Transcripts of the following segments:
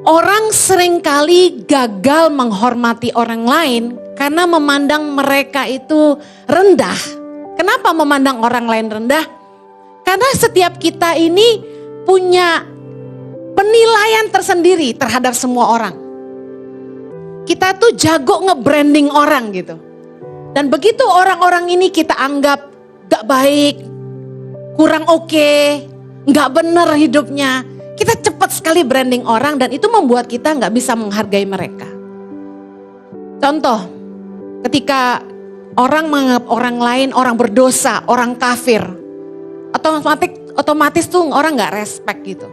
Orang seringkali gagal menghormati orang lain karena memandang mereka itu rendah. Kenapa memandang orang lain rendah? Karena setiap kita ini punya penilaian tersendiri terhadap semua orang. Kita tuh jago nge-branding orang gitu. Dan begitu orang-orang ini kita anggap gak baik, kurang oke, gak bener hidupnya, kita cepat sekali branding orang dan itu membuat kita gak bisa menghargai mereka. Contoh, ketika orang menganggap orang lain orang berdosa, orang kafir, otomatis tuh orang gak respect gitu.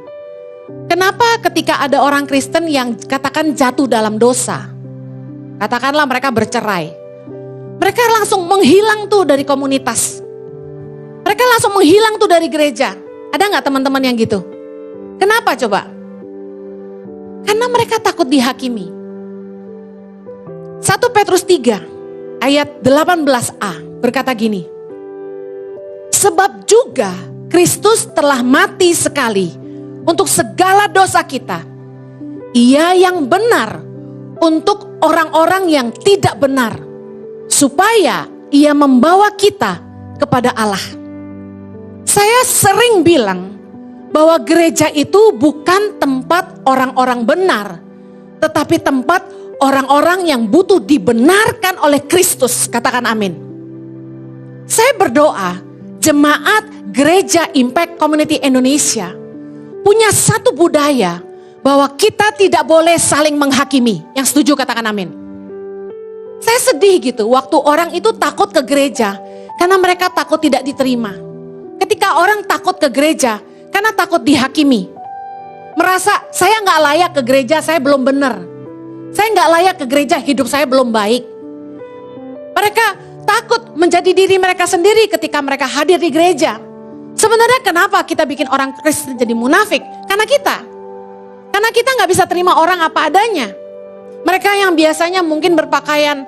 Kenapa ketika ada orang Kristen yang katakan jatuh dalam dosa, katakanlah mereka bercerai, mereka langsung menghilang tuh dari komunitas. Mereka langsung menghilang tuh dari gereja. Ada gak teman-teman yang gitu? Kenapa coba? Karena mereka takut dihakimi. 1 Petrus 3 ayat 18a berkata gini. Sebab juga Kristus telah mati sekali untuk segala dosa kita. Ia yang benar untuk orang-orang yang tidak benar. Supaya ia membawa kita kepada Allah. Saya sering bilang bahwa gereja itu bukan tempat orang-orang benar, tetapi tempat orang-orang yang butuh dibenarkan oleh Kristus. Katakan amin. Saya berdoa jemaat Gereja Impact Community Indonesia punya satu budaya bahwa kita tidak boleh saling menghakimi. Yang setuju katakan amin. Saya sedih gitu waktu orang itu takut ke gereja karena mereka takut tidak diterima. Ketika orang takut ke gereja karena takut dihakimi. Merasa saya gak layak ke gereja, saya belum benar. Saya gak layak ke gereja, hidup saya belum baik. Mereka takut menjadi diri mereka sendiri ketika mereka hadir di gereja. Sebenarnya kenapa kita bikin orang Kristen jadi munafik? Karena kita gak bisa terima orang apa adanya. Mereka yang biasanya mungkin berpakaian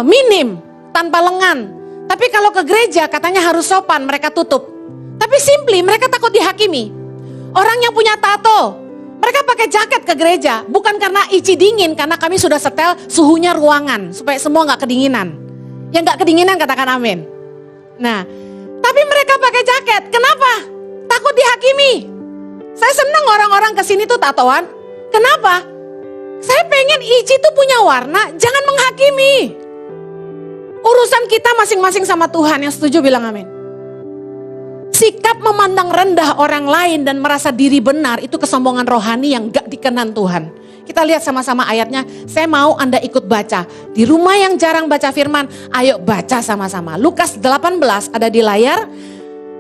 minim, tanpa lengan. Tapi kalau ke gereja katanya harus sopan, mereka tutup. Tapi simply mereka takut dihakimi. Orang yang punya tato, mereka pakai jaket ke gereja. Bukan karena ici dingin, karena kami sudah setel suhunya ruangan. Supaya semua gak kedinginan. Yang gak kedinginan katakan amin. Nah, tapi mereka pakai jaket. Kenapa? Takut dihakimi. Saya senang orang-orang kesini tuh tatoan. Kenapa? Saya pengen ici tuh punya warna, jangan menghakimi. Urusan kita masing-masing sama Tuhan. Yang setuju bilang amin. Sikap memandang rendah orang lain dan merasa diri benar itu kesombongan rohani yang gak dikenan Tuhan. Kita lihat sama-sama ayatnya. Saya mau Anda ikut baca. Di rumah yang jarang baca firman, ayo baca sama-sama. Lukas 18 ada di layar.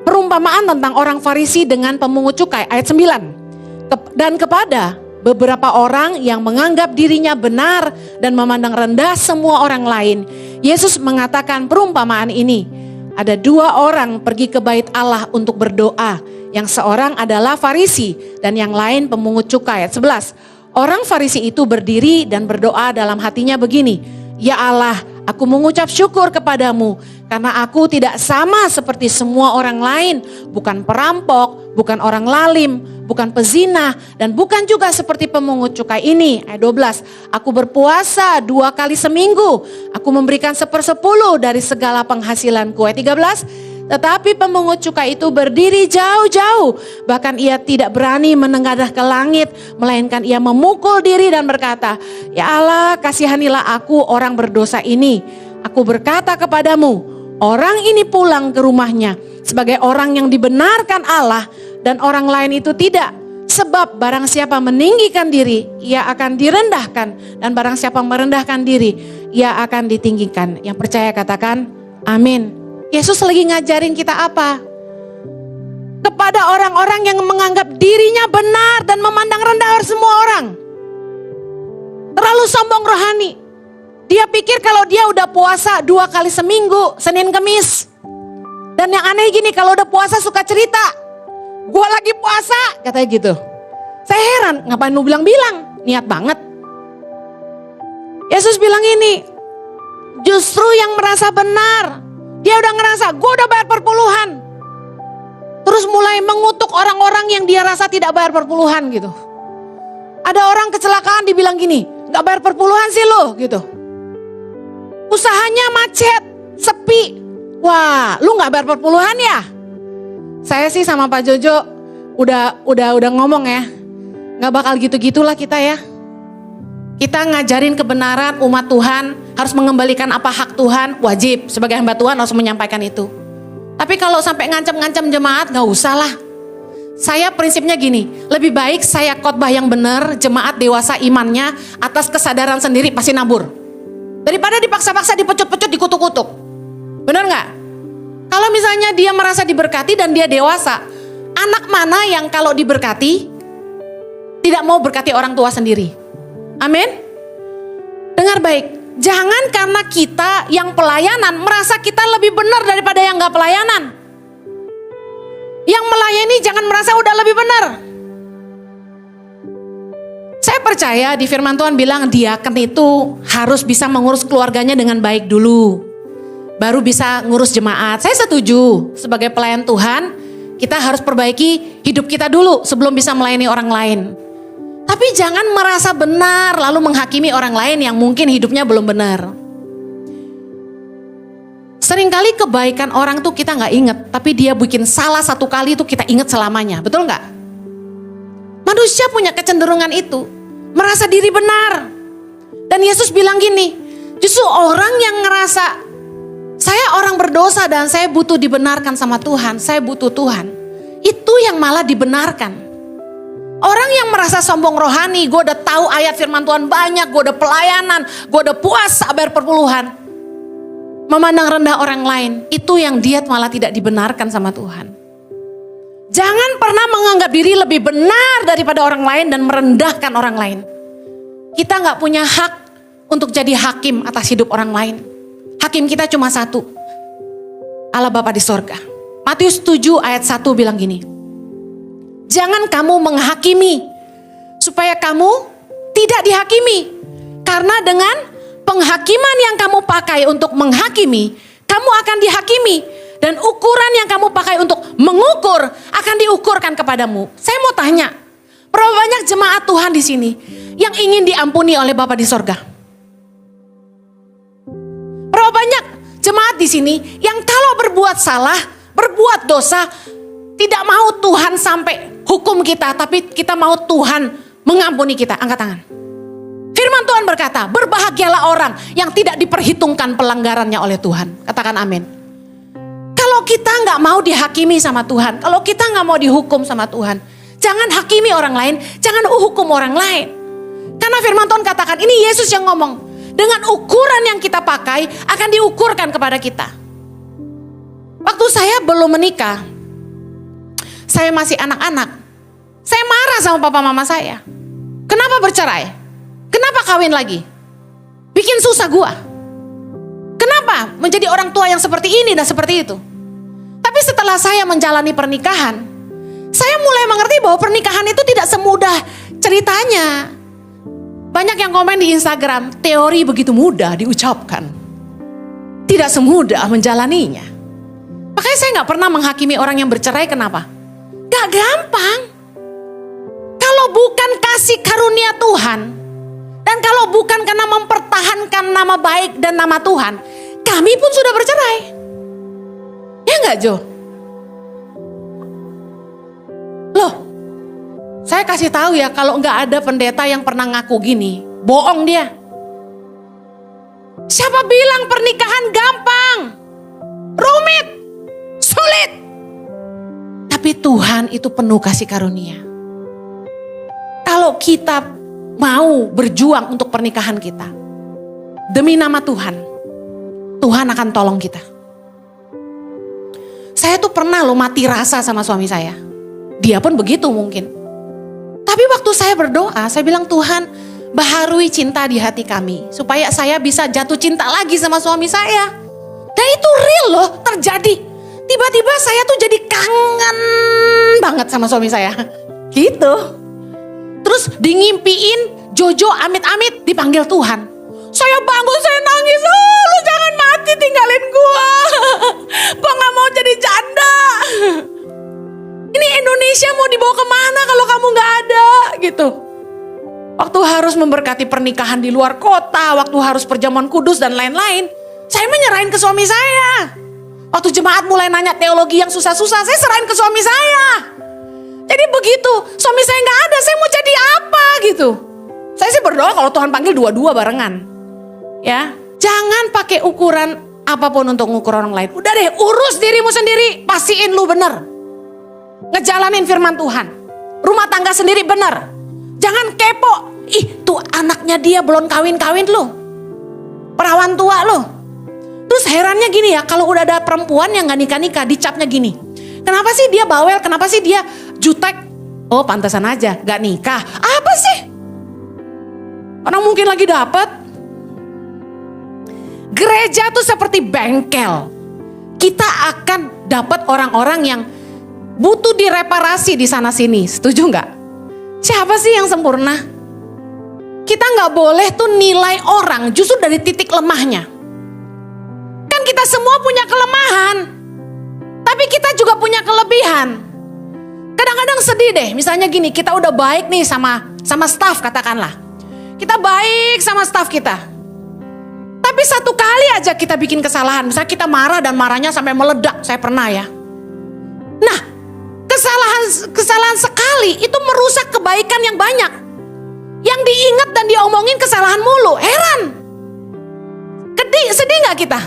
Perumpamaan tentang orang Farisi dengan pemungut cukai ayat 9. Dan kepada beberapa orang yang menganggap dirinya benar dan memandang rendah semua orang lain, Yesus mengatakan perumpamaan ini. Ada 2 orang pergi ke bait Allah untuk berdoa. Yang seorang adalah Farisi dan yang lain pemungut cukai. Ayat 11. Orang Farisi itu berdiri dan berdoa dalam hatinya begini. Ya Allah, aku mengucap syukur kepadamu karena aku tidak sama seperti semua orang lain. Bukan perampok, bukan orang lalim, bukan pezina, dan bukan juga seperti pemungut cukai ini. Ayat 12, aku berpuasa 2 kali seminggu. Aku memberikan 1/10 dari segala penghasilanku. Ayat 13, tetapi pemungut cukai itu berdiri jauh-jauh. Bahkan ia tidak berani menengadah ke langit. Melainkan ia memukul diri dan berkata, ya Allah, kasihanilah aku orang berdosa ini. Aku berkata kepadamu, orang ini pulang ke rumahnya sebagai orang yang dibenarkan Allah dan orang lain itu tidak. Sebab barang siapa meninggikan diri, ia akan direndahkan. Dan barang siapa merendahkan diri, ia akan ditinggikan. Yang percaya katakan, amin. Yesus lagi ngajarin kita apa? Kepada orang-orang yang menganggap dirinya benar dan memandang rendah semua orang. Terlalu sombong rohani. Dia pikir kalau dia udah puasa 2 kali seminggu, Senin Kemis. Dan yang aneh gini, kalau udah puasa suka cerita. Gue lagi puasa, katanya gitu. Saya heran, ngapain lu bilang-bilang? Niat banget. Yesus bilang ini, justru yang merasa benar. Dia udah ngerasa, gue udah bayar perpuluhan. Terus mulai mengutuk orang-orang yang dia rasa tidak bayar perpuluhan gitu. Ada orang kecelakaan dibilang gini, gak bayar perpuluhan sih lo gitu. Usahanya macet, sepi. Wah, lu gak bayar perpuluhan ya? Saya sih sama Pak Jojo udah ngomong ya. Gak bakal gitu-gitulah kita ya. Kita ngajarin kebenaran umat Tuhan, harus mengembalikan apa hak Tuhan, wajib sebagai hamba Tuhan harus menyampaikan itu. Tapi kalau sampai ngancam-ngancam jemaat gak usah lah. Saya prinsipnya gini, lebih baik saya khotbah yang benar, jemaat dewasa imannya atas kesadaran sendiri pasti nabur. Daripada dipaksa-paksa, dipecut-pecut, dikutuk-kutuk. Benar gak? Kalau misalnya dia merasa diberkati dan dia dewasa, anak mana yang kalau diberkati tidak mau berkati orang tua sendiri? Amin? Dengar baik, jangan karena kita yang pelayanan merasa kita lebih benar daripada yang gak pelayanan. Yang melayani jangan merasa udah lebih benar. Saya percaya di firman Tuhan bilang diaken itu harus bisa mengurus keluarganya dengan baik dulu. Baru bisa ngurus jemaat. Saya setuju sebagai pelayan Tuhan kita harus perbaiki hidup kita dulu sebelum bisa melayani orang lain. Tapi jangan merasa benar lalu menghakimi orang lain yang mungkin hidupnya belum benar. Seringkali kebaikan orang tuh kita gak inget, tapi dia bikin salah satu kali itu kita inget selamanya, betul gak? Manusia punya kecenderungan itu, merasa diri benar. Dan Yesus bilang gini, justru orang yang ngerasa, saya orang berdosa dan saya butuh dibenarkan sama Tuhan, saya butuh Tuhan. Itu yang malah dibenarkan. Orang yang merasa sombong rohani, gue udah tahu ayat firman Tuhan banyak, gue udah pelayanan, gue udah puasa bayar perpuluhan. Memandang rendah orang lain, itu yang dia malah tidak dibenarkan sama Tuhan. Jangan pernah menganggap diri lebih benar daripada orang lain dan merendahkan orang lain. Kita gak punya hak untuk jadi hakim atas hidup orang lain. Hakim kita cuma satu, Allah Bapa di sorga. Matius 7 ayat 1 bilang gini, jangan kamu menghakimi supaya kamu tidak dihakimi. Karena dengan penghakiman yang kamu pakai untuk menghakimi, kamu akan dihakimi. Dan ukuran yang kamu pakai untuk mengukur akan diukurkan kepadamu. Saya mau tanya, berapa banyak jemaat Tuhan di sini yang ingin diampuni oleh Bapa di sorga? Berapa banyak jemaat di sini yang kalau berbuat salah, berbuat dosa, tidak mau Tuhan sampai hukum kita, tapi kita mau Tuhan mengampuni kita? Angkat tangan. Firman Tuhan berkata, berbahagialah orang yang tidak diperhitungkan pelanggarannya oleh Tuhan. Katakan amin. Kalau kita gak mau dihakimi sama Tuhan, kalau kita gak mau dihukum sama Tuhan, jangan hakimi orang lain, jangan hukum orang lain. Karena firman Tuhan katakan, ini Yesus yang ngomong, dengan ukuran yang kita pakai akan diukurkan kepada kita. Waktu saya belum menikah, saya masih anak-anak, saya marah sama papa mama saya. Kenapa bercerai? Kenapa kawin lagi? Bikin susah gua. Kenapa menjadi orang tua yang seperti ini dan seperti itu? Tapi setelah saya menjalani pernikahan, saya mulai mengerti bahwa pernikahan itu tidak semudah ceritanya. Banyak yang komen di Instagram, teori begitu mudah diucapkan, tidak semudah menjalaninya. Makanya saya gak pernah menghakimi orang yang bercerai. Kenapa? Gak gampang. Kalau bukan kasih karunia Tuhan, dan kalau bukan karena mempertahankan nama baik dan nama Tuhan, kami pun sudah bercerai. Ya enggak Jo? Loh, saya kasih tahu ya, kalau enggak ada pendeta yang pernah ngaku gini, bohong dia. Siapa bilang pernikahan gampang? Rumit, sulit. Tapi Tuhan itu penuh kasih karunia. Kalau kita mau berjuang untuk pernikahan kita, demi nama Tuhan, Tuhan akan tolong kita. Saya tuh pernah loh mati rasa sama suami saya. Dia pun begitu mungkin. Tapi waktu saya berdoa, saya bilang, Tuhan baharui cinta di hati kami, supaya saya bisa jatuh cinta lagi sama suami saya. Dan itu real loh, terjadi. Tiba-tiba saya tuh jadi kangen banget sama suami saya. Gitu. Terus ngimpiin Jojo amit-amit dipanggil Tuhan. Saya bangun, saya nangis. Oh, lu jangan mati, tinggalin gua. Gua gak mau jadi janda. Ini Indonesia mau dibawa kemana kalau kamu gak ada gitu. harus memberkati pernikahan di luar kota, waktu harus perjamuan kudus dan lain-lain, saya menyerahin ke suami saya. Waktu jemaat mulai nanya teologi yang susah-susah, saya serahin ke suami saya. Jadi begitu suami saya nggak ada, saya mau jadi apa gitu. Saya sih berdoa kalau Tuhan panggil dua-dua barengan. Ya, jangan pakai ukuran apapun untuk ngukur orang lain. Udah deh, urus dirimu sendiri, pastiin lu bener. Ngejalanin firman Tuhan. Rumah tangga sendiri bener. Jangan kepo. Ih, tuh anaknya dia belum kawin-kawin lu. Perawan tua lu. Terus herannya gini ya, kalau udah ada perempuan yang gak nikah-nikah, dicapnya gini. Kenapa sih dia bawel? Kenapa sih dia jutek? Oh, pantasan aja, gak nikah. Apa sih? Orang mungkin lagi dapet. Gereja tuh seperti bengkel. Kita akan dapat orang-orang yang butuh direparasi di sana sini. Setuju nggak? Siapa sih yang sempurna? Kita nggak boleh tuh nilai orang justru dari titik lemahnya. Kan kita semua punya kelemahan, tapi kita juga punya kelebihan. Kadang-kadang sedih deh. Misalnya gini, kita udah baik nih sama staff katakanlah. Kita baik sama staff kita. Tapi satu kali aja kita bikin kesalahan. Misalnya kita marah dan marahnya sampai meledak. Saya pernah ya. Nah, kesalahan sekali itu merusak kebaikan yang banyak. Yang diingat dan diomongin kesalahan mulu. Heran. Sedih gak kita?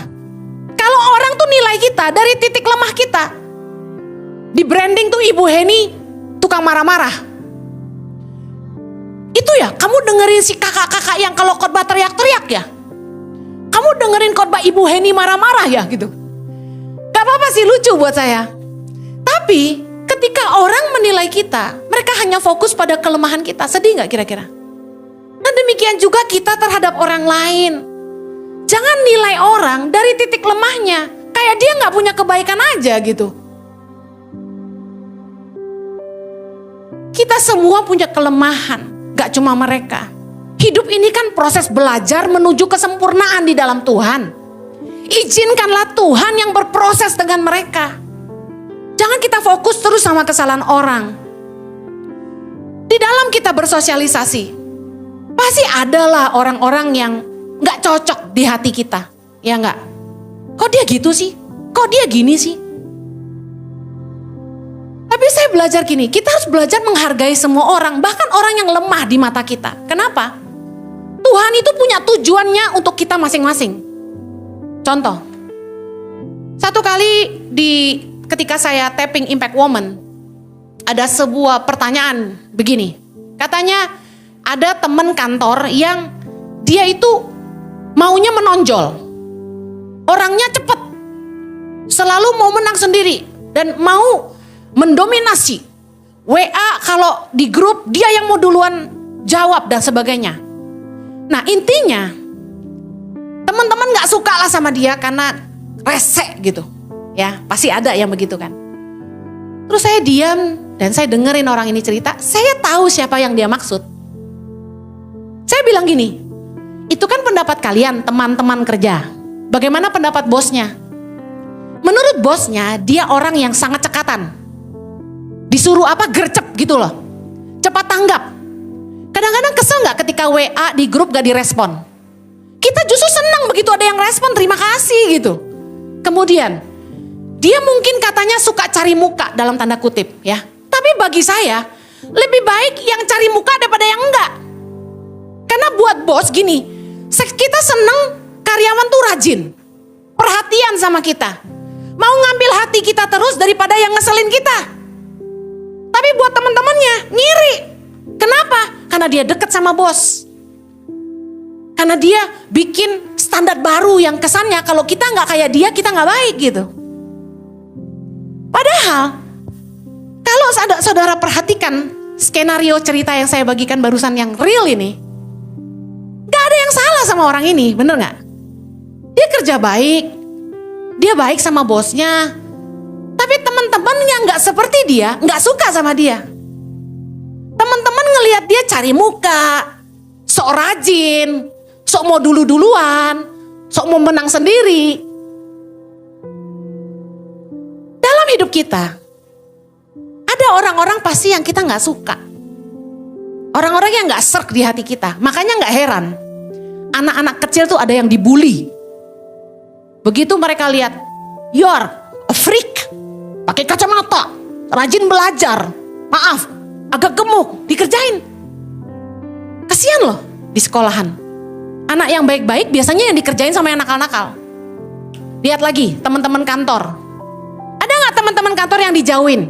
Kalau orang tuh nilai kita dari titik lemah kita. Di branding tuh Ibu Heni tukang marah-marah. Itu ya, kamu dengerin si kakak-kakak yang kalau khotbah teriak-teriak ya. Kamu dengerin khotbah Ibu Heni marah-marah ya gitu. Gak apa-apa sih, lucu buat saya. Tapi ketika orang menilai kita, mereka hanya fokus pada kelemahan kita. Sedih gak kira-kira? Nah demikian juga kita terhadap orang lain. Jangan nilai orang dari titik lemahnya. Kayak dia gak punya kebaikan aja gitu. Kita semua punya kelemahan. Gak cuma mereka. Hidup ini kan proses belajar menuju kesempurnaan di dalam Tuhan. Izinkanlah Tuhan yang berproses dengan mereka. Jangan kita fokus terus sama kesalahan orang. Di dalam kita bersosialisasi, pasti adalah orang-orang yang gak cocok di hati kita. Ya gak? Kok dia gitu sih? Kok dia gini sih? Tapi saya belajar gini, kita harus belajar menghargai semua orang, bahkan orang yang lemah di mata kita. Kenapa? Tuhan itu punya tujuannya untuk kita masing-masing. Contoh, satu kali ketika saya tapping Impact Woman, ada sebuah pertanyaan begini. Katanya ada teman kantor yang dia itu maunya menonjol. Orangnya cepet, selalu mau menang sendiri dan mau mendominasi. WA kalau di grup dia yang mau duluan jawab dan sebagainya. Nah intinya teman-teman gak suka lah sama dia karena rese gitu. Ya pasti ada yang begitu kan. Terus saya diam dan saya dengerin orang ini cerita. Saya tahu siapa yang dia maksud. Saya bilang gini, itu kan pendapat kalian teman-teman kerja. Bagaimana pendapat bosnya? Menurut bosnya dia orang yang sangat cekatan. Disuruh apa gercep gitu loh. Cepat tanggap. Kadang-kadang kesel gak ketika WA di grup gak direspon? Kita justru senang begitu ada yang respon, terima kasih gitu. Kemudian, dia mungkin katanya suka cari muka dalam tanda kutip ya. Tapi bagi saya, lebih baik yang cari muka daripada yang enggak. Karena buat bos gini, kita senang karyawan tuh rajin. Perhatian sama kita. Mau ngambil hati kita terus daripada yang ngeselin kita. Tapi buat teman-temannya, ngiri. Kenapa? Karena dia dekat sama bos. Karena dia bikin standar baru yang kesannya kalau kita nggak kayak dia, kita nggak baik gitu. Padahal kalau saudara perhatikan skenario cerita yang saya bagikan barusan yang real ini, nggak ada yang salah sama orang ini, bener nggak? Dia kerja baik, dia baik sama bosnya, tapi teman-teman yang nggak seperti dia nggak suka sama dia. Teman-teman ngelihat dia cari muka, sok rajin, sok mau dulu-duluan, sok mau menang sendiri. Dalam hidup kita, ada orang-orang pasti yang kita gak suka. Orang-orang yang gak serk di hati kita. Makanya gak heran. Anak-anak kecil tuh ada yang dibully. Begitu mereka lihat, you're a freak. Pakai kacamata, rajin belajar. Maaf, agak gemuk, dikerjain. Kasian loh di sekolahan. Anak yang baik-baik biasanya yang dikerjain sama yang nakal-nakal. Lihat lagi teman-teman kantor. Ada gak teman-teman kantor yang dijauhin?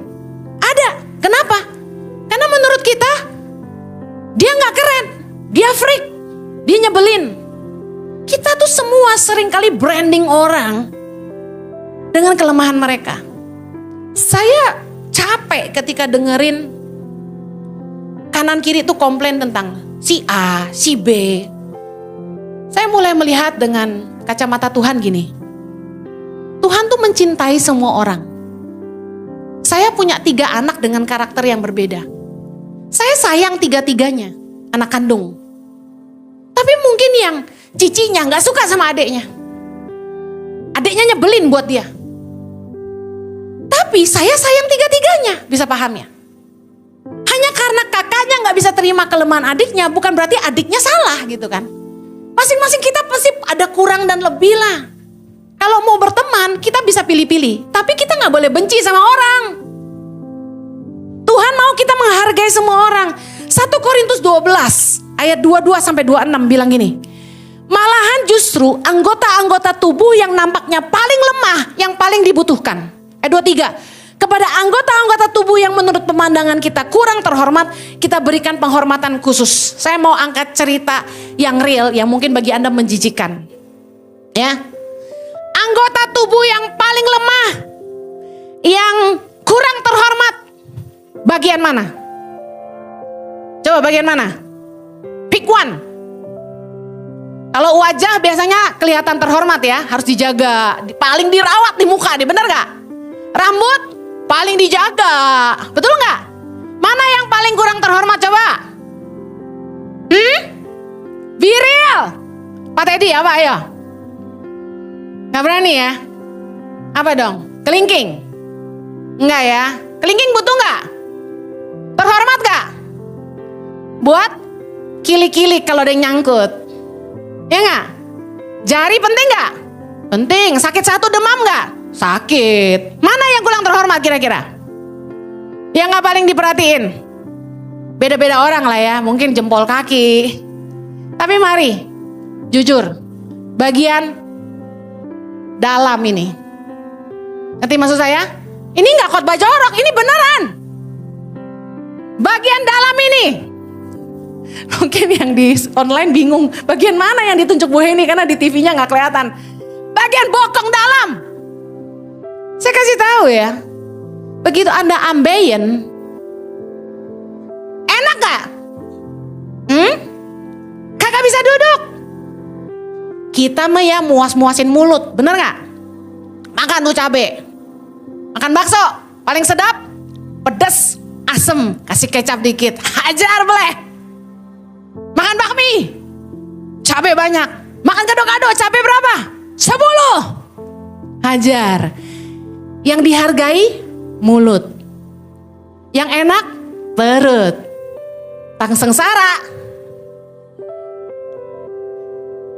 Ada. Kenapa? Karena menurut kita, dia gak keren. Dia freak. Dia nyebelin. Kita tuh semua seringkali branding orang dengan kelemahan mereka. Saya capek ketika dengerin kanan kiri tuh komplain tentang si A, si B. Saya mulai melihat dengan kacamata Tuhan gini. Tuhan tuh mencintai semua orang. Saya punya 3 anak dengan karakter yang berbeda. Saya sayang 3-tiganya, anak kandung. Tapi mungkin yang cicinya gak suka sama adiknya. Adiknya nyebelin buat dia. Tapi saya sayang 3-tiganya, bisa paham ya? Hanya karena kakaknya gak bisa terima kelemahan adiknya, bukan berarti adiknya salah gitu kan. Masing-masing kita pasti ada kurang dan lebih lah. Kalau mau berteman, kita bisa pilih-pilih. Tapi kita gak boleh benci sama orang. Tuhan mau kita menghargai semua orang. 1 Korintus 12 ayat 22-26 bilang gini. Malahan justru anggota-anggota tubuh yang nampaknya paling lemah, yang paling dibutuhkan. Ayat 23. Kepada anggota-anggota tubuh yang menurut pemandangan kita kurang terhormat, kita berikan penghormatan khusus. Saya mau angkat cerita yang real, yang mungkin bagi Anda menjijikan. Ya. Anggota tubuh yang paling lemah, yang kurang terhormat, bagian mana? Coba bagian mana? Pick one. Kalau wajah biasanya kelihatan terhormat ya, harus dijaga, paling dirawat di muka, bener gak? Rambut paling dijaga, betul gak? Mana yang paling kurang terhormat coba? Viril. Pak Teddy apa ayo? Gak berani ya? Apa dong? Kelingking? Enggak ya? Kelingking butuh gak? Terhormat gak? Buat kili-kili kalau ada yang nyangkut. Ya gak? Jari penting gak? Penting. Sakit satu demam gak? Sakit. Mana yang kurang terhormat kira-kira? Yang gak paling diperhatiin? Beda-beda orang lah ya. Mungkin jempol kaki. Tapi mari, jujur, bagian dalam ini. Ngerti maksud saya? Ini gak khotbah jorok, ini beneran. Bagian dalam ini. Mungkin yang di online bingung, bagian mana yang ditunjuk Bu Heni karena di TV-nya gak kelihatan. Bagian bokong dalam. Saya kasih tahu ya. Begitu Anda ambeien, enak gak? Kagak bisa duduk. Kita mah ya muas-muasin mulut, bener gak? Makan tuh cabe. Makan bakso, paling sedap, pedes, asem, kasih kecap dikit, hajar boleh. Makan bakmi, cabe banyak. Makan gado-gado, cabe berapa? 10. Hajar. Yang dihargai, mulut. Yang enak, perut. Tang sengsara.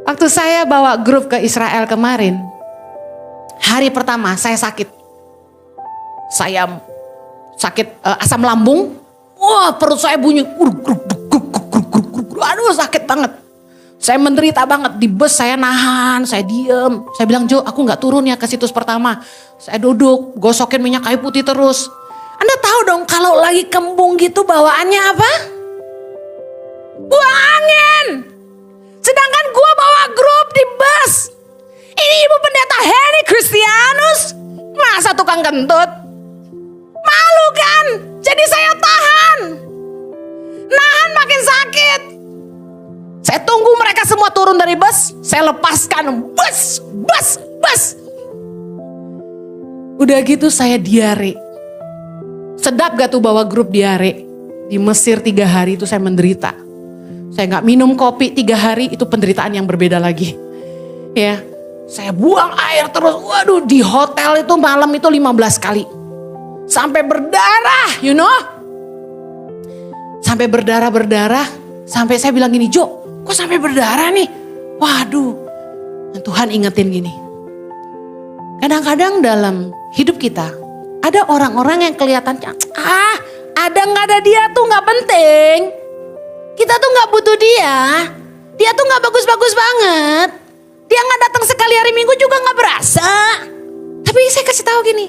Waktu saya bawa grup ke Israel kemarin, hari pertama saya sakit. Saya sakit asam lambung. Wah, perut saya bunyi. Aduh, sakit banget. Saya menderita banget. Di bus saya nahan, saya diem. Saya bilang, Jo, aku gak turun ya ke situs pertama. Saya duduk, gosokin minyak kayu putih terus. Anda tahu dong kalau lagi kembung gitu bawaannya apa? Buang angin. Sedangkan gue bawa grup di bus. Ini Ibu Pendeta Heni Kristianus. Masa tukang kentut? Malu kan? Jadi saya tahan. Nahan makin sakit. Saya tunggu mereka semua turun dari bus. Saya lepaskan. Bus. Udah gitu saya diare. Sedap gak tuh bawa grup diare? Di Mesir 3 hari itu saya menderita. Saya gak minum kopi 3 hari, itu penderitaan yang berbeda lagi. Ya, saya buang air terus. Waduh, di hotel itu malam itu 15 kali. Sampai berdarah, you know. sampai berdarah-berdarah. Sampai saya bilang gini, Jo, kok sampai berdarah nih? Waduh, Tuhan ingetin gini. Kadang-kadang dalam hidup kita, ada orang-orang yang kelihatannya, ada nggak ada dia tuh nggak penting. Kita tuh nggak butuh dia. Dia tuh nggak bagus-bagus banget. Dia nggak datang sekali hari Minggu juga nggak berasa. Tapi saya kasih tahu gini,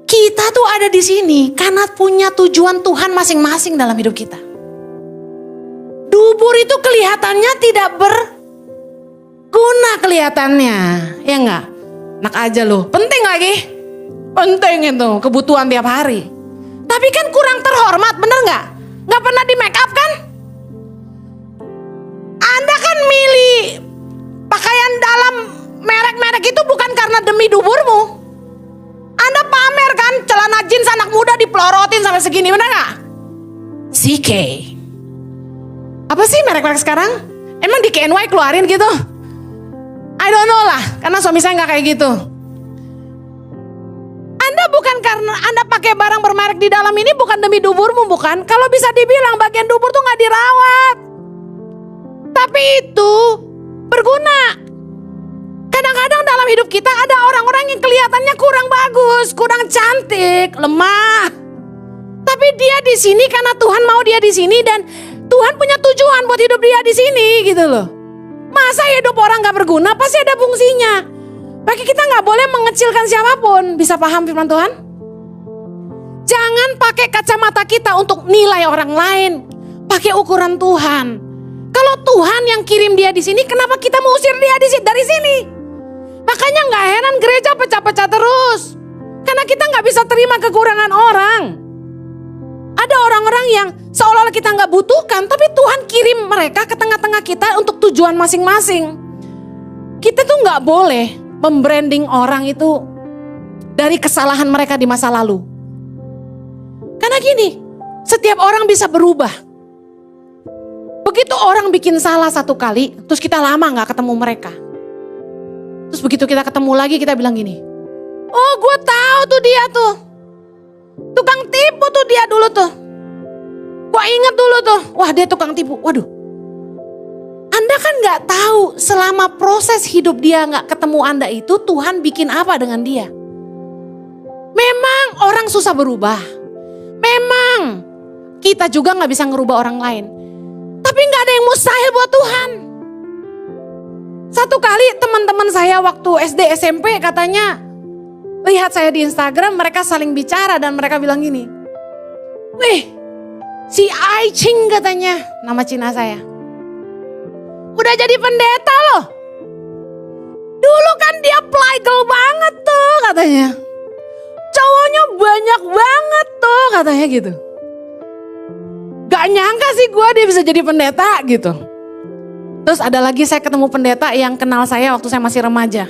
kita tuh ada di sini karena punya tujuan Tuhan masing-masing dalam hidup kita. Dubur itu kelihatannya tidak berguna kelihatannya, ya enggak? Enak aja loh, penting lagi. Penting itu, kebutuhan tiap hari. Tapi kan kurang terhormat, bener nggak? Nggak pernah di make up kan? Anda kan milih pakaian dalam merek-merek itu bukan karena demi duburmu. Anda pamer kan celana jeans anak muda dipelorotin sampai segini, bener nggak? CK. Apa sih merek-merek sekarang? Emang di KNY keluarin gitu? I don't know lah, karena suami saya nggak kayak gitu. Anda bukan karena Anda pakai barang bermerek di dalam ini bukan demi duburmu, bukan? Kalau bisa dibilang bagian dubur tuh nggak dirawat, tapi itu berguna. Kadang-kadang dalam hidup kita ada orang-orang yang kelihatannya kurang bagus, kurang cantik, lemah. Tapi dia di sini karena Tuhan mau dia di sini dan Tuhan punya tujuan buat hidup dia di sini gitu loh. Masa hidup orang gak berguna? Pasti ada fungsinya. Bagi kita gak boleh mengecilkan siapapun. Bisa paham firman Tuhan? Jangan pakai kacamata kita untuk nilai orang lain. Pakai ukuran Tuhan. Kalau Tuhan yang kirim dia di sini, kenapa kita mau usir dia dari sini? Makanya gak heran gereja pecah-pecah terus. Karena kita gak bisa terima kekurangan orang. Ada orang-orang yang seolah-olah kita nggak butuhkan, tapi Tuhan kirim mereka ke tengah-tengah kita untuk tujuan masing-masing. Kita tuh nggak boleh membranding orang itu dari kesalahan mereka di masa lalu. Karena gini, setiap orang bisa berubah. Begitu orang bikin salah satu kali, terus kita lama nggak ketemu mereka. Terus begitu kita ketemu lagi, kita bilang gini, oh gue tahu tuh dia tuh. Tukang tipu tuh dia dulu tuh. Gua inget dulu tuh. Wah dia tukang tipu. Waduh. Anda kan gak tahu selama proses hidup dia gak ketemu Anda itu Tuhan bikin apa dengan dia. Memang orang susah berubah. Memang kita juga gak bisa ngerubah orang lain. Tapi gak ada yang mustahil buat Tuhan. Satu kali teman-teman saya waktu SD SMP katanya lihat saya di Instagram, mereka saling bicara dan mereka bilang gini, wih, si Ai Ching katanya, nama Cina saya, udah jadi pendeta loh. Dulu kan dia playgirl banget tuh katanya, cowoknya banyak banget tuh katanya gitu. Gak nyangka sih gue dia bisa jadi pendeta gitu. Terus ada lagi saya ketemu pendeta yang kenal saya waktu saya masih remaja.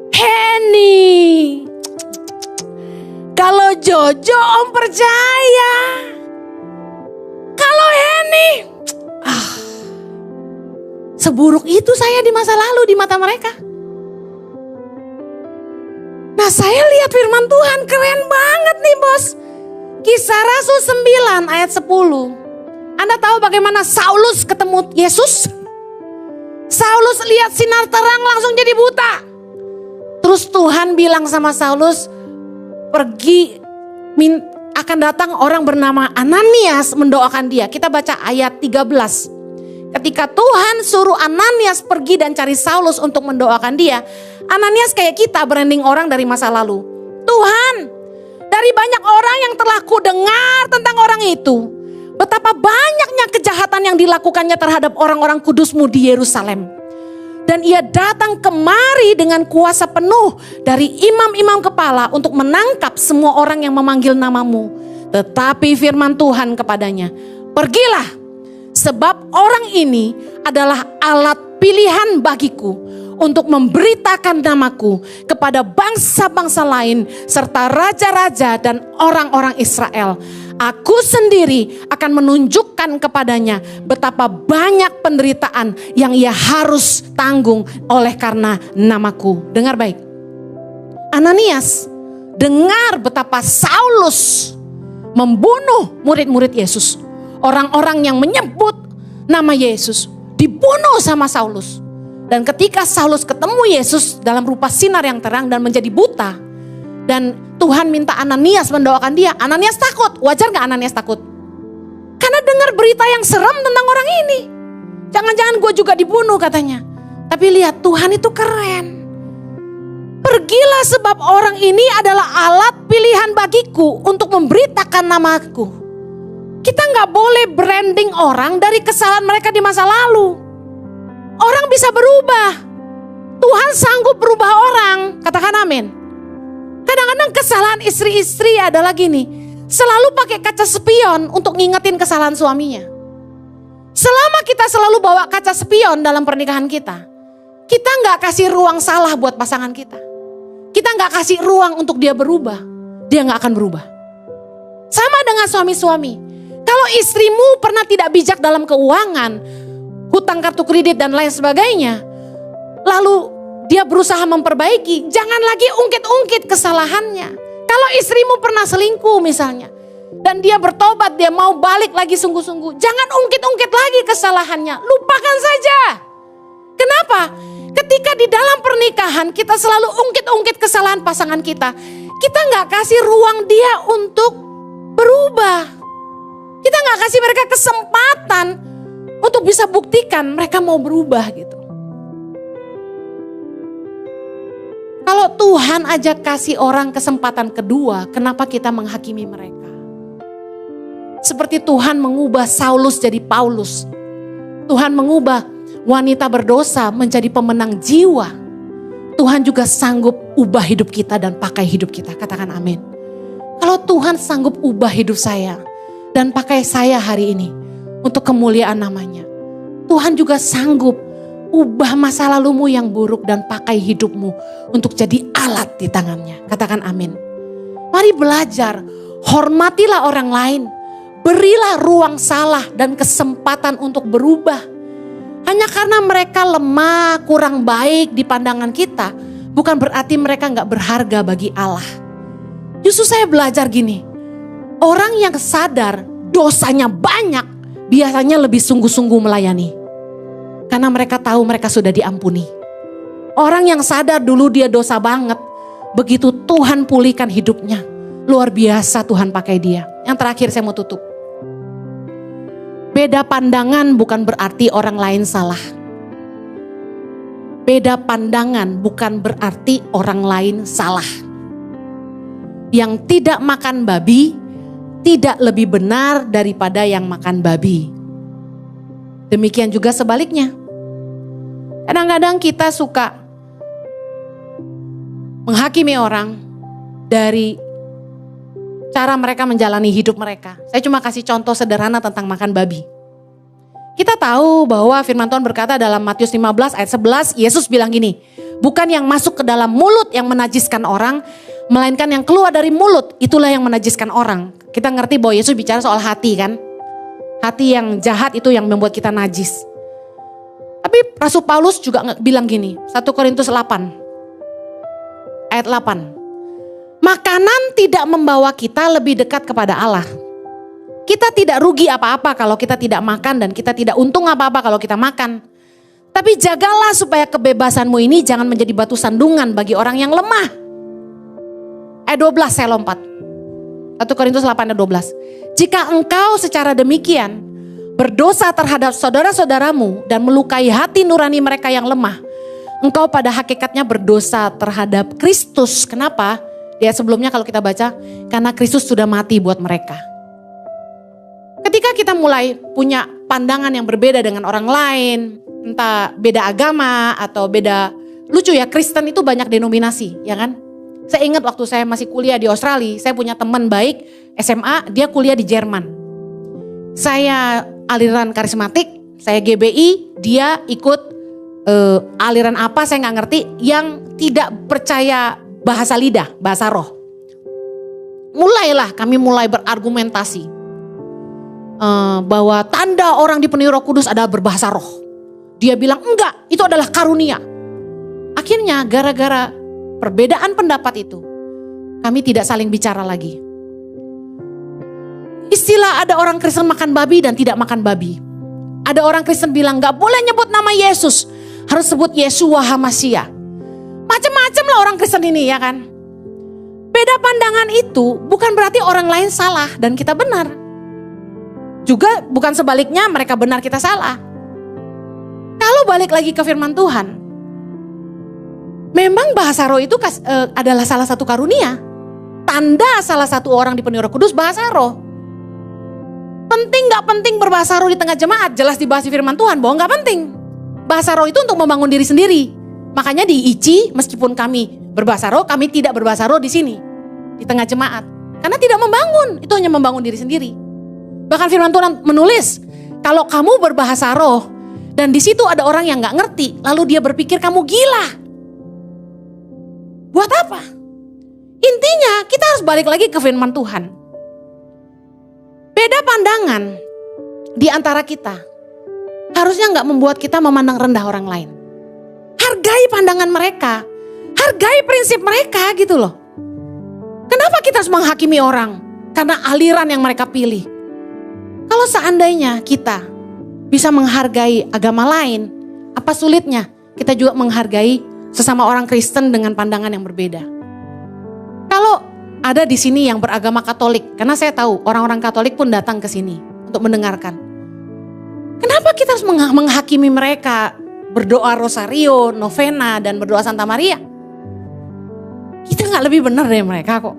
Henny, kalau Jojo om percaya, kalau Henny, seburuk itu saya di masa lalu di mata mereka. Nah saya lihat firman Tuhan keren banget nih bos. Kisah Rasul 9 ayat 10. Anda tahu bagaimana Saulus ketemu Yesus? Saulus lihat sinar terang langsung jadi buta. Terus Tuhan bilang sama Saulus, pergi akan datang orang bernama Ananias mendoakan dia. Kita baca ayat 13. Ketika Tuhan suruh Ananias pergi dan cari Saulus untuk mendoakan dia. Ananias kayak kita branding orang dari masa lalu. Tuhan, dari banyak orang yang telah ku dengar tentang orang itu, betapa banyaknya kejahatan yang dilakukannya terhadap orang-orang kudus-Mu di Yerusalem. Dan ia datang kemari dengan kuasa penuh dari imam-imam kepala untuk menangkap semua orang yang memanggil nama-Mu. Tetapi firman Tuhan kepadanya, pergilah, sebab orang ini adalah alat pilihan bagiku untuk memberitakan namaku kepada bangsa-bangsa lain serta raja-raja dan orang-orang Israel. Aku sendiri akan menunjukkan kepadanya betapa banyak penderitaan yang ia harus tanggung oleh karena namaku. Dengar baik. Ananias dengar betapa Saulus membunuh murid-murid Yesus. Orang-orang yang menyebut nama Yesus dibunuh sama Saulus. Dan ketika Saulus ketemu Yesus dalam rupa sinar yang terang dan menjadi buta, dan Tuhan minta Ananias mendoakan dia, Ananias takut. Wajar gak Ananias takut? Karena dengar berita yang seram tentang orang ini. Jangan-jangan gue juga dibunuh katanya. Tapi lihat, Tuhan itu keren. Pergilah sebab orang ini adalah alat pilihan bagiku untuk memberitakan namaku. Kita gak boleh branding orang dari kesalahan mereka di masa lalu. Orang bisa berubah. Tuhan sanggup berubah orang. Katakan amin. Kadang-kadang kesalahan istri-istri adalah gini. Selalu pakai kaca spion untuk ngingetin kesalahan suaminya. Selama kita selalu bawa kaca spion dalam pernikahan kita gak kasih ruang salah buat pasangan kita. Kita gak kasih ruang untuk dia berubah. Dia gak akan berubah. Sama dengan suami-suami. Kalau istrimu pernah tidak bijak dalam keuangan, hutang kartu kredit dan lain sebagainya, lalu dia berusaha memperbaiki, jangan lagi ungkit-ungkit kesalahannya. Kalau istrimu pernah selingkuh misalnya, dan dia bertobat, dia mau balik lagi sungguh-sungguh, jangan ungkit-ungkit lagi kesalahannya, lupakan saja. Kenapa? Ketika di dalam pernikahan kita selalu ungkit-ungkit kesalahan pasangan kita gak kasih ruang dia untuk berubah. Kita gak kasih mereka kesempatan untuk bisa buktikan mereka mau berubah gitu. Kalau Tuhan aja kasih orang kesempatan kedua, kenapa kita menghakimi mereka? Seperti Tuhan mengubah Saulus jadi Paulus. Tuhan mengubah wanita berdosa menjadi pemenang jiwa. Tuhan juga sanggup ubah hidup kita dan pakai hidup kita. Katakan amin. Kalau Tuhan sanggup ubah hidup saya dan pakai saya hari ini untuk kemuliaan namanya, Tuhan juga sanggup ubah masa lalumu yang buruk dan pakai hidupmu untuk jadi alat di tangannya. Katakan amin. Mari belajar, hormatilah orang lain, berilah ruang salah dan kesempatan untuk berubah. Hanya karena mereka lemah, kurang baik di pandangan kita, bukan berarti mereka gak berharga bagi Allah. Justru saya belajar gini, orang yang sadar dosanya banyak, biasanya lebih sungguh-sungguh melayani. Karena mereka tahu mereka sudah diampuni. Orang yang sadar dulu dia dosa banget, begitu Tuhan pulihkan hidupnya, luar biasa Tuhan pakai dia. Yang terakhir saya mau tutup. Beda pandangan bukan berarti orang lain salah. Beda pandangan bukan berarti orang lain salah. Yang tidak makan babi tidak lebih benar daripada yang makan babi. Demikian juga sebaliknya. Kadang-kadang kita suka menghakimi orang dari cara mereka menjalani hidup mereka. Saya cuma kasih contoh sederhana tentang makan babi. Kita tahu bahwa firman Tuhan berkata dalam Matius 15 ayat 11, Yesus bilang gini, bukan yang masuk ke dalam mulut yang menajiskan orang, melainkan yang keluar dari mulut, itulah yang menajiskan orang. Kita ngerti bahwa Yesus bicara soal hati kan. Hati yang jahat itu yang membuat kita najis. Tapi Rasul Paulus juga bilang gini, 1 Korintus 8 ayat 8. Makanan tidak membawa kita lebih dekat kepada Allah. Kita tidak rugi apa-apa kalau kita tidak makan dan kita tidak untung apa-apa kalau kita makan. Tapi jagalah supaya kebebasanmu ini jangan menjadi batu sandungan bagi orang yang lemah. Ayat 12 saya lompat. 1 Korintus 8 ayat 12. Jika engkau secara demikian berdosa terhadap saudara-saudaramu dan melukai hati nurani mereka yang lemah, engkau pada hakikatnya berdosa terhadap Kristus. Kenapa? Dia sebelumnya kalau kita baca, karena Kristus sudah mati buat mereka. Ketika kita mulai punya pandangan yang berbeda dengan orang lain, entah beda agama atau beda, lucu ya, Kristen itu banyak denominasi, ya kan? Saya ingat waktu saya masih kuliah di Australia, saya punya teman baik SMA, dia kuliah di Jerman. Saya aliran karismatik, saya GBI, dia ikut aliran apa saya nggak ngerti, yang tidak percaya bahasa lidah, bahasa roh. Mulailah kami mulai berargumentasi bahwa tanda orang dipenuhi Roh Kudus adalah berbahasa roh. Dia bilang enggak, itu adalah karunia. Akhirnya gara-gara perbedaan pendapat itu, kami tidak saling bicara lagi. Istilah ada orang Kristen makan babi dan tidak makan babi. Ada orang Kristen bilang gak boleh nyebut nama Yesus, harus sebut Yeshua HaMashiach. Macam-macam lah orang Kristen ini, ya kan. Beda pandangan itu bukan berarti orang lain salah dan kita benar. Juga bukan sebaliknya mereka benar kita salah. Kalau balik lagi ke firman Tuhan, memang bahasa roh itu adalah salah satu karunia. Tanda salah satu orang dipenuhi Roh Kudus bahasa roh. Penting gak penting berbahasa roh di tengah jemaat? Jelas dibahas di firman Tuhan bahwa gak penting. Bahasa roh itu untuk membangun diri sendiri. Makanya di ICI meskipun kami berbahasa roh, kami tidak berbahasa roh di sini. Di tengah jemaat. Karena tidak membangun, itu hanya membangun diri sendiri. Bahkan firman Tuhan menulis, kalau kamu berbahasa roh dan di situ ada orang yang gak ngerti, lalu dia berpikir kamu gila. Buat apa? Intinya kita harus balik lagi ke firman Tuhan. Beda pandangan di antara kita harusnya gak membuat kita memandang rendah orang lain. Hargai pandangan mereka, hargai prinsip mereka gitu loh. Kenapa kita harus menghakimi orang? Karena aliran yang mereka pilih. Kalau seandainya kita bisa menghargai agama lain, apa sulitnya kita juga menghargai sesama orang Kristen dengan pandangan yang berbeda. Kalau ada di sini yang beragama Katolik, karena saya tahu orang-orang Katolik pun datang ke sini untuk mendengarkan. Kenapa kita harus menghakimi mereka berdoa rosario, novena, dan berdoa Santa Maria? Kita gak lebih benar dari mereka kok.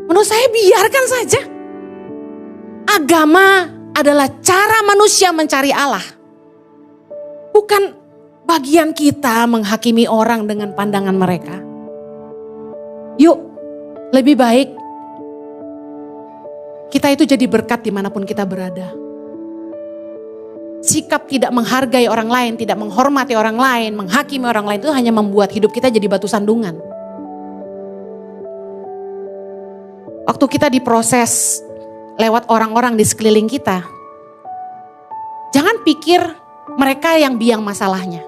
Menurut saya biarkan saja. Agama adalah cara manusia mencari Allah. Bukan bagian kita menghakimi orang dengan pandangan mereka. Yuk, lebih baik kita itu jadi berkat dimanapun kita berada. Sikap tidak menghargai orang lain, tidak menghormati orang lain, menghakimi orang lain itu hanya membuat hidup kita jadi batu sandungan. Waktu kita diproses lewat orang-orang di sekeliling kita, jangan pikir mereka yang biang masalahnya.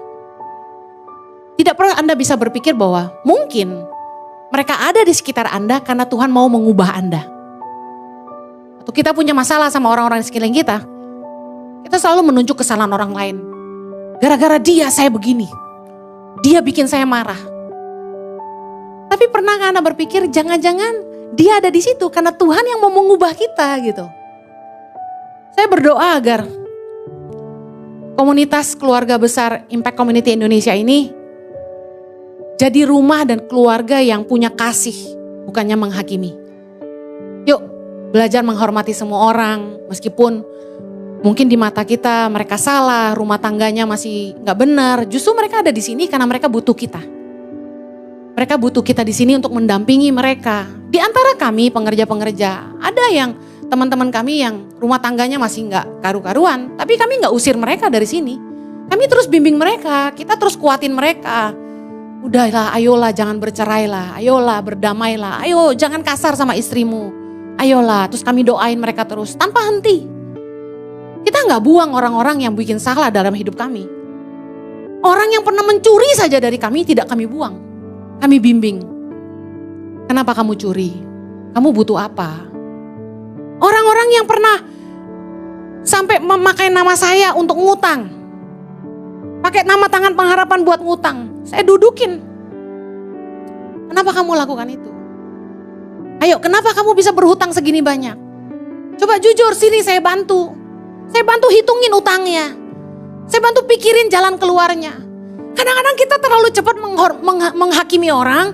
Tidak perlu Anda bisa berpikir bahwa mungkin mereka ada di sekitar Anda karena Tuhan mau mengubah Anda. Atau kita punya masalah sama orang-orang di sekeliling kita selalu menunjuk kesalahan orang lain. Gara-gara dia saya begini, dia bikin saya marah. Tapi pernah Anda berpikir jangan-jangan dia ada di situ karena Tuhan yang mau mengubah kita gitu. Saya berdoa agar komunitas keluarga besar Impact Community Indonesia ini jadi rumah dan keluarga yang punya kasih, bukannya menghakimi. Yuk belajar menghormati semua orang, meskipun mungkin di mata kita mereka salah, rumah tangganya masih gak benar. Justru mereka ada di sini karena mereka butuh kita. Mereka butuh kita di sini untuk mendampingi mereka. Di antara kami pengerja-pengerja, ada yang teman-teman kami yang rumah tangganya masih gak karu-karuan, tapi kami gak usir mereka dari sini. Kami terus bimbing mereka, kita terus kuatin mereka. Udahlah, ayolah jangan bercerailah, ayolah berdamailah, ayo jangan kasar sama istrimu. Ayolah, terus kami doain mereka terus tanpa henti. Kita gak buang orang-orang yang bikin salah dalam hidup kami. Orang yang pernah mencuri saja dari kami tidak kami buang. Kami bimbing. Kenapa kamu curi? Kamu butuh apa? Orang-orang yang pernah sampai memakai nama saya untuk ngutang. Pakai nama Tangan Pengharapan buat ngutang. Saya dudukin. Kenapa kamu lakukan itu? Ayo, kenapa kamu bisa berhutang segini banyak? Coba jujur, sini saya bantu. Saya bantu hitungin utangnya. Saya bantu pikirin jalan keluarnya. Kadang-kadang kita terlalu cepat menghakimi orang.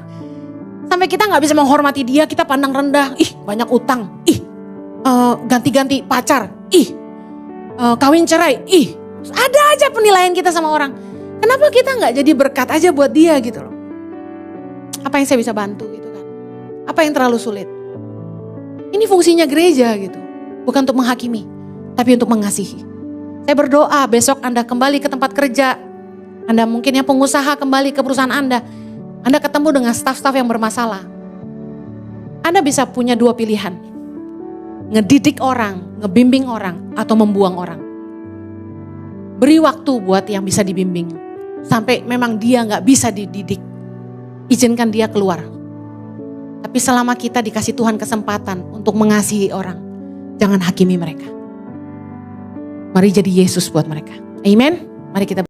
Sampai kita gak bisa menghormati dia, kita pandang rendah. Ih, banyak utang. Ih, ganti-ganti pacar. Ih, kawin cerai. Ih, ada aja penilaian kita sama orang. Kenapa kita gak jadi berkat aja buat dia gitu loh. Apa yang saya bisa bantu gitu kan. Apa yang terlalu sulit. Ini fungsinya gereja gitu. Bukan untuk menghakimi, tapi untuk mengasihi. Saya berdoa besok Anda kembali ke tempat kerja. Anda mungkin yang pengusaha kembali ke perusahaan Anda. Anda ketemu dengan staf-staf yang bermasalah. Anda bisa punya dua pilihan. Ngedidik orang, ngebimbing orang, atau membuang orang. Beri waktu buat yang bisa dibimbing. Sampai memang dia gak bisa dididik. Izinkan dia keluar. Tapi selama kita dikasih Tuhan kesempatan untuk mengasihi orang. Jangan hakimi mereka. Mari jadi Yesus buat mereka. Amen. Mari kita